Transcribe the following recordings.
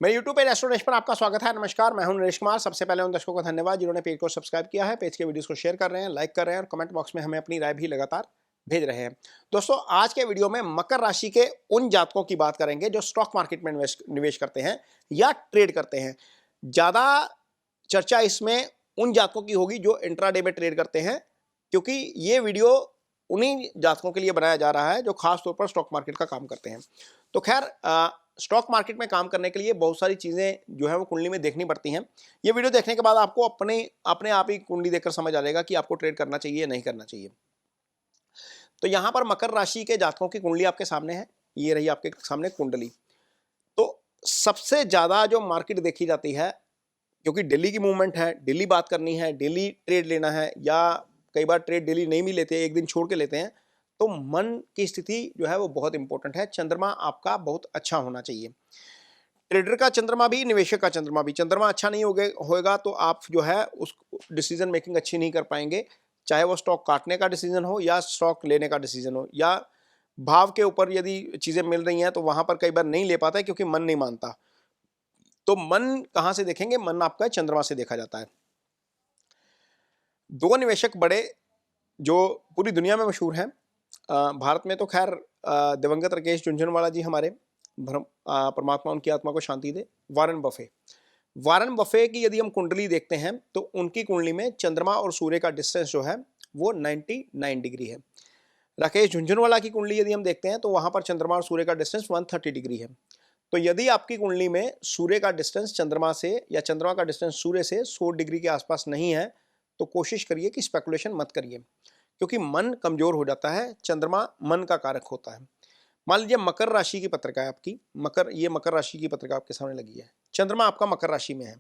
मेरे YouTube page astro Naresh पर आपका स्वागत है। नमस्कार, मैं हूं नरेश कुमार। सबसे पहले उन दर्शकों को धन्यवाद जिन्होंने पेज को सब्सक्राइब किया है, पेज के वीडियोस को शेयर कर रहे हैं, लाइक कर रहे हैं और कमेंट बॉक्स में हमें अपनी राय भी लगातार भेज रहे हैं। दोस्तों, आज के वीडियो में मकर राशि के उन जातकों की बात करेंगे जो स्टॉक मार्केट में निवेश करते हैं या ट्रेड करते हैं। ज़्यादा चर्चा इसमें उन जातकों की होगी जो इंट्राडे में ट्रेड करते हैं, क्योंकि ये वीडियो उन्हीं जातकों के लिए बनाया जा रहा है जो खास तौर पर स्टॉक मार्केट का काम करते हैं। तो खैर, स्टॉक मार्केट में काम करने के लिए बहुत सारी चीज़ें जो है वो कुंडली में देखनी पड़ती हैं। ये वीडियो देखने के बाद आपको अपने आप ही कुंडली देखकर समझ आ जाएगा कि आपको ट्रेड करना चाहिए या नहीं करना चाहिए। तो यहाँ पर मकर राशि के जातकों की कुंडली आपके सामने है। ये रही आपके सामने कुंडली। तो सबसे ज़्यादा जो मार्केट देखी जाती है, क्योंकि डेली की मूवमेंट है, डेली बात करनी है, डेली ट्रेड लेना है, या कई बार ट्रेड डेली नहीं भी लेते, एक दिन छोड़ के लेते हैं, तो मन की स्थिति जो है वो बहुत इंपॉर्टेंट है। चंद्रमा आपका बहुत अच्छा होना चाहिए। ट्रेडर का चंद्रमा भी, निवेशक का चंद्रमा भी। चंद्रमा अच्छा नहीं होगा तो आप जो है उस डिसीजन मेकिंग अच्छी नहीं कर पाएंगे, चाहे वो स्टॉक काटने का डिसीजन हो या स्टॉक लेने का डिसीजन हो, या भाव के ऊपर यदि चीज़ें मिल रही हैं तो वहाँ पर कई बार नहीं ले पाता है क्योंकि मन नहीं मानता। तो मन कहाँ से देखेंगे? मन आपका चंद्रमा से देखा जाता है। दो निवेशक बड़े जो पूरी दुनिया में मशहूर हैं, भारत में तो खैर दिवंगत राकेश झुनझुनवाला जी हमारे, परमात्मा उनकी आत्मा को शांति दे। वारेन बफे की यदि हम कुंडली देखते हैं तो उनकी कुंडली में चंद्रमा और सूर्य का डिस्टेंस जो है वो 99 डिग्री है। राकेश झुनझुनवाला की कुंडली यदि हम देखते हैं तो वहां पर चंद्रमा और सूर्य का डिस्टेंस 130 डिग्री है। तो यदि आपकी कुंडली में सूर्य का डिस्टेंस चंद्रमा से या चंद्रमा का डिस्टेंस सूर्य से 100 डिग्री के आसपास नहीं है, तो कोशिश करिए कि स्पेकुलेशन मत करिए, क्योंकि मन कमजोर हो जाता है। चंद्रमा मन का कारक होता है। मान लीजिए मकर राशि की पत्रिका है आपकी, ये मकर राशि की पत्रिका आपके सामने लगी है। चंद्रमा आपका मकर राशि में है।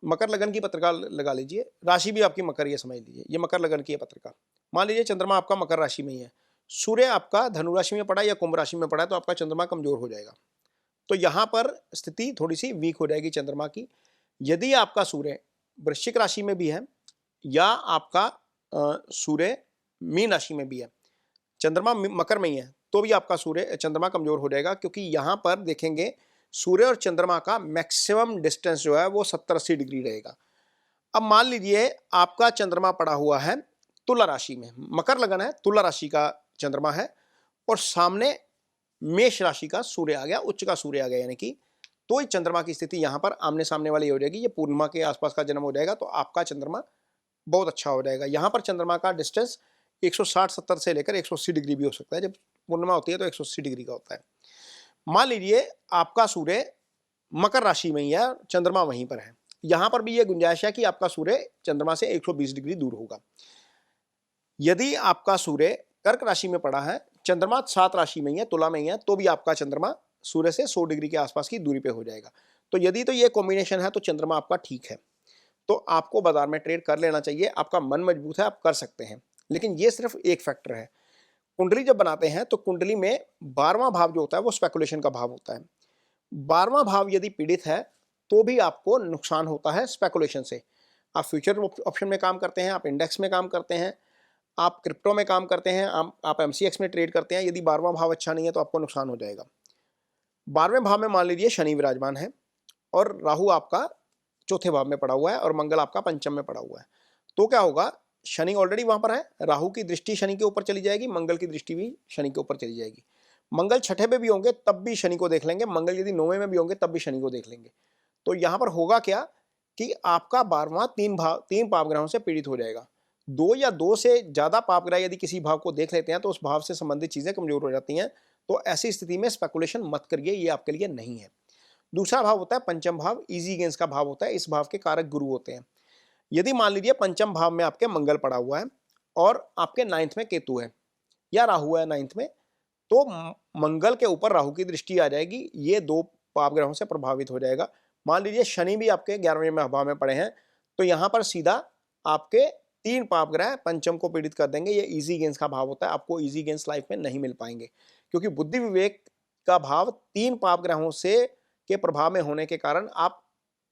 मकर लगन की पत्रिका लगा लीजिए, राशि भी आपकी मकर, ये समझ लीजिए ये मकर लगन की है पत्रिका। मान लीजिए चंद्रमा आपका मकर राशि में ही है, सूर्य आपका धनु राशि में पड़ा या कुंभ राशि में पड़ा है, तो आपका चंद्रमा कमजोर हो जाएगा। तो यहाँ पर स्थिति थोड़ी सी वीक हो जाएगी चंद्रमा की। यदि आपका सूर्य वृश्चिक राशि में भी है या आपका सूर्य मीन राशि में भी है, चंद्रमा मकर में ही है, तो भी आपका चंद्रमा कमजोर हो जाएगा, क्योंकि यहाँ पर देखेंगे सूर्य और चंद्रमा का मैक्सिमम डिस्टेंस जो है वो 70-80 डिग्री रहेगा। अब मान लीजिए आपका चंद्रमा पड़ा हुआ है तुला राशि में, मकर लगन है, तुला राशि का चंद्रमा है, और सामने मेष राशि का सूर्य आ गया, उच्च का सूर्य आ गया, यानी कि तो ही चंद्रमा की स्थिति यहाँ पर आमने सामने वाली हो जाएगी। ये पूर्णिमा के आसपास का जन्म हो जाएगा, तो आपका चंद्रमा बहुत अच्छा हो जाएगा। यहाँ पर चंद्रमा का डिस्टेंस 160-70 से लेकर 180 डिग्री भी हो सकता है। जब पूर्णिमा होती है तो 180 डिग्री का होता है। मान लीजिए आपका सूर्य मकर राशि में ही है, चंद्रमा वहीं पर है, यहाँ पर भी ये गुंजाइश है कि आपका सूर्य चंद्रमा से 120 डिग्री दूर होगा। यदि आपका सूर्य कर्क राशि में पड़ा है, चंद्रमा 7 राशि में ही है, तुला में ही है, तो भी आपका चंद्रमा सूर्य से 100 डिग्री के आसपास की दूरी पे हो जाएगा। तो यदि तो ये कॉम्बिनेशन है तो चंद्रमा आपका ठीक है, तो आपको बाजार में ट्रेड कर लेना चाहिए। आपका मन मजबूत है, आप कर सकते हैं। लेकिन ये सिर्फ एक फैक्टर है। कुंडली जब बनाते हैं तो कुंडली में 12वां भाव जो होता है वो स्पेकुलेशन का भाव होता है। 12वां भाव यदि पीड़ित है तो भी आपको नुकसान होता है स्पेकुलेशन से। आप फ्यूचर ऑप्शन में काम करते हैं, आप इंडेक्स में काम करते हैं, आप क्रिप्टो में काम करते हैं, आप MCX में ट्रेड करते हैं, यदि 12वां भाव अच्छा नहीं है तो आपको नुकसान हो जाएगा। 12वें भाव में मान लीजिए शनि विराजमान है और राहु आपका चौथे भाव में पड़ा हुआ है और मंगल आपका पंचम में पड़ा हुआ है। तो क्या होगा? शनि ऑलरेडी वहां पर है, राहु की दृष्टि शनि के ऊपर चली जाएगी, मंगल की दृष्टि भी शनि के ऊपर चली जाएगी। मंगल छठे पे भी होंगे तब भी शनि को देख लेंगे, मंगल यदि 9वें में भी होंगे तब भी शनि को देख लेंगे। तो यहाँ पर होगा क्या कि आपका 12वां 3 पाप ग्रहों से पीड़ित हो जाएगा। 2 या 2 से ज्यादा पाप ग्रह यदि किसी भाव को देख लेते हैं तो उस भाव से संबंधित चीजें कमजोर हो जाती हैं। तो ऐसी स्थिति में स्पेकुलेशन मत करिए, ये आपके लिए नहीं है। दूसरा भाव होता है पंचम भाव, इजी गेंस का भाव होता है। इस भाव के कारक गुरु होते हैं। यदि मान लीजिए पंचम भाव में आपके मंगल पड़ा हुआ है और आपके 9th में केतु है या राहु है 9th में, तो मंगल के ऊपर राहु की दृष्टि आ जाएगी, ये 2 पाप ग्रहों से प्रभावित हो जाएगा। मान लीजिए शनि भी आपके 11वें भाव में पड़े हैं, तो यहाँ पर सीधा आपके 3 पाप ग्रह पंचम को पीड़ित कर देंगे। ये इजी गेंस का भाव होता है। आपको इजी गेंस लाइफ में नहीं मिल पाएंगे, क्योंकि बुद्धि विवेक का भाव 3 पाप ग्रहों से के प्रभाव में होने के कारण आप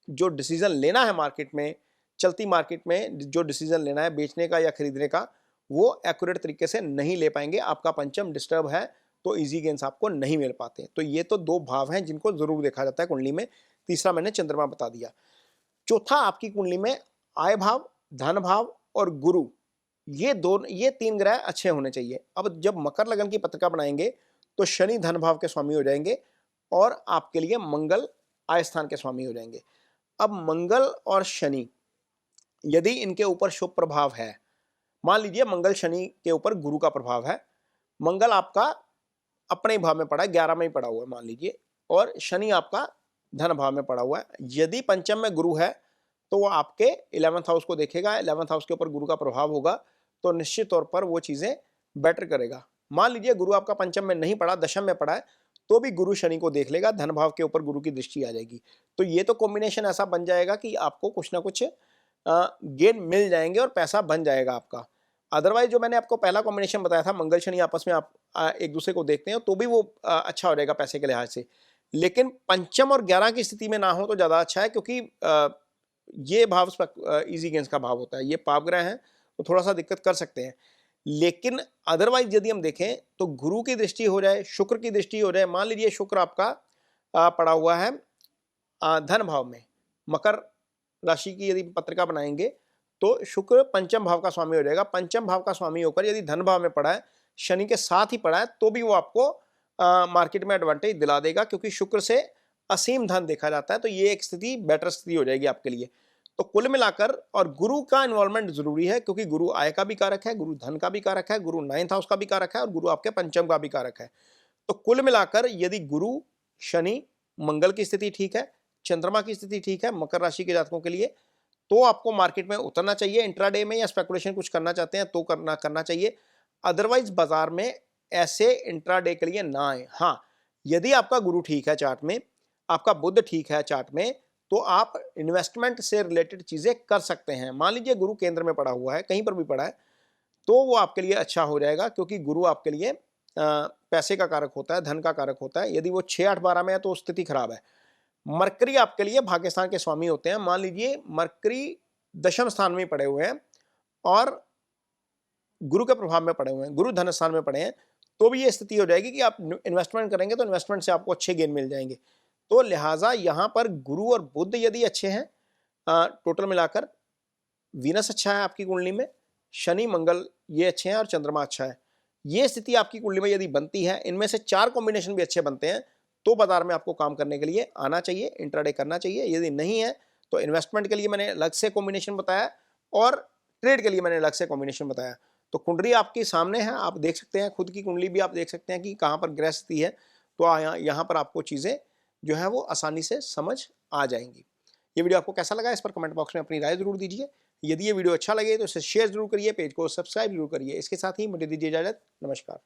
जो डिसीजन लेना है मार्केट में, चलती मार्केट में जो डिसीजन लेना है बेचने का या खरीदने का, वो एक्यूरेट तरीके से नहीं ले पाएंगे। आपका पंचम डिस्टर्ब है, तो इजी गेन्स आपको नहीं मिल पाते। तो ये तो 2 भाव हैं जिनको जरूर देखा जाता है कुंडली में। तीसरा मैंने चंद्रमा बता दिया। चौथा आपकी कुंडली में आय भाव, धन भाव और गुरु, ये 3 ग्रह अच्छे होने चाहिए। अब जब मकर लगन की पत्रिका बनाएंगे तो शनि धन भाव के स्वामी हो जाएंगे और आपके लिए मंगल आय स्थान के स्वामी हो जाएंगे। अब मंगल और शनि यदि इनके ऊपर शुभ प्रभाव है, मान लीजिए मंगल शनि के ऊपर गुरु का प्रभाव है, मंगल आपका अपने भाव में पड़ा है, 11 में ही पड़ा हुआ है मान लीजिए, और शनि आपका धन भाव में पड़ा हुआ है। यदि पंचम में गुरु है तो वो आपके 11th हाउस को देखेगा, 11th हाउस के ऊपर गुरु का प्रभाव होगा तो निश्चित तौर पर वो चीजें बेटर करेगा। मान लीजिए गुरु आपका पंचम में नहीं पड़ा, दशम में पड़ा है, तो भी गुरु शनि को देख लेगा, धन भाव के ऊपर गुरु की दृष्टि आ जाएगी। तो ये तो कॉम्बिनेशन ऐसा बन जाएगा कि आपको कुछ ना कुछ गेन मिल जाएंगे और पैसा बन जाएगा आपका। अदरवाइज जो मैंने आपको पहला कॉम्बिनेशन बताया था, मंगल शनि आपस में आप एक दूसरे को देखते हैं तो भी वो अच्छा हो जाएगा पैसे के लिहाज से। लेकिन पंचम और 11 की स्थिति में ना हो तो ज्यादा अच्छा है, क्योंकि ये भाव इजी गेन्स का भाव होता है, ये पापग्रह हैं तो थोड़ा सा दिक्कत कर सकते हैं। लेकिन अदरवाइज यदि हम देखें तो गुरु की दृष्टि हो जाए, शुक्र की दृष्टि हो जाए, मान लीजिए शुक्र आपका पड़ा हुआ है धन भाव में, मकर राशि की यदि पत्रिका बनाएंगे तो शुक्र पंचम भाव का स्वामी हो जाएगा। पंचम भाव का स्वामी होकर यदि धन भाव में पड़ा है, शनि के साथ ही पड़ा है, तो भी वो आपको मार्केट में एडवांटेज दिला देगा, क्योंकि शुक्र से असीम धन देखा जाता है। तो ये एक स्थिति बेटर स्थिति हो जाएगी आपके लिए। तो कुल मिलाकर, और गुरु का इन्वॉल्वमेंट जरूरी है, क्योंकि गुरु आय का भी कारक है, गुरु धन का भी कारक है, गुरु 9th हाउस का भी कारक है और गुरु आपके पंचम का भी कारक है। तो कुल मिलाकर यदि गुरु, शनि, मंगल की स्थिति ठीक है, चंद्रमा की स्थिति ठीक है मकर राशि के जातकों के लिए, तो आपको मार्केट में उतरना चाहिए। इंट्राडे में या स्पेकुलेशन कुछ करना चाहते हैं तो करना चाहिए। अदरवाइज बाजार में ऐसे इंट्राडे के लिए ना आए। हाँ, यदि आपका गुरु ठीक है चार्ट में, आपका बुध ठीक है चार्ट में, तो आप इन्वेस्टमेंट से रिलेटेड चीजें कर सकते हैं। मान लीजिए गुरु केंद्र में पड़ा हुआ है, कहीं पर भी पड़ा है, तो वो आपके लिए अच्छा हो जाएगा, क्योंकि गुरु आपके लिए पैसे का कारक होता है, धन का कारक होता है। यदि वो 6, 8, 12 में है तो स्थिति खराब है। मरकरी आपके लिए भाग्यस्थान के स्वामी होते हैं। मान लीजिए मरकरी दशम स्थान में पड़े हुए हैं और गुरु के प्रभाव में पड़े हुए हैं, गुरु धन स्थान में पड़े हैं, तो भी ये स्थिति हो जाएगी कि आप इन्वेस्टमेंट करेंगे तो इन्वेस्टमेंट से आपको अच्छे गेन मिल जाएंगे। तो लिहाजा यहाँ पर गुरु और बुध यदि अच्छे हैं, टोटल मिलाकर वीनस अच्छा है आपकी कुंडली में, शनि मंगल ये अच्छे हैं और चंद्रमा अच्छा है, ये स्थिति आपकी कुंडली में यदि बनती है, इनमें से 4 कॉम्बिनेशन भी अच्छे बनते हैं, तो बाजार में आपको काम करने के लिए आना चाहिए, इंट्राडे करना चाहिए। यदि नहीं है तो इन्वेस्टमेंट के लिए मैंने अलग से कॉम्बिनेशन बताया और ट्रेड के लिए मैंने अलग से कॉम्बिनेशन बताया। तो कुंडली आपके सामने है, आप देख सकते हैं, खुद की कुंडली भी आप देख सकते हैं कि कहाँ पर ग्रह स्थिति है। तो यहाँ पर आपको चीज़ें जो है वो आसानी से समझ आ जाएंगी। ये वीडियो आपको कैसा लगा, इस पर कमेंट बॉक्स में अपनी राय जरूर दीजिए। यदि ये वीडियो अच्छा लगे तो इसे शेयर जरूर करिए, पेज को सब्सक्राइब जरूर करिए। इसके साथ ही मुझे दीजिए इजाजत, नमस्कार।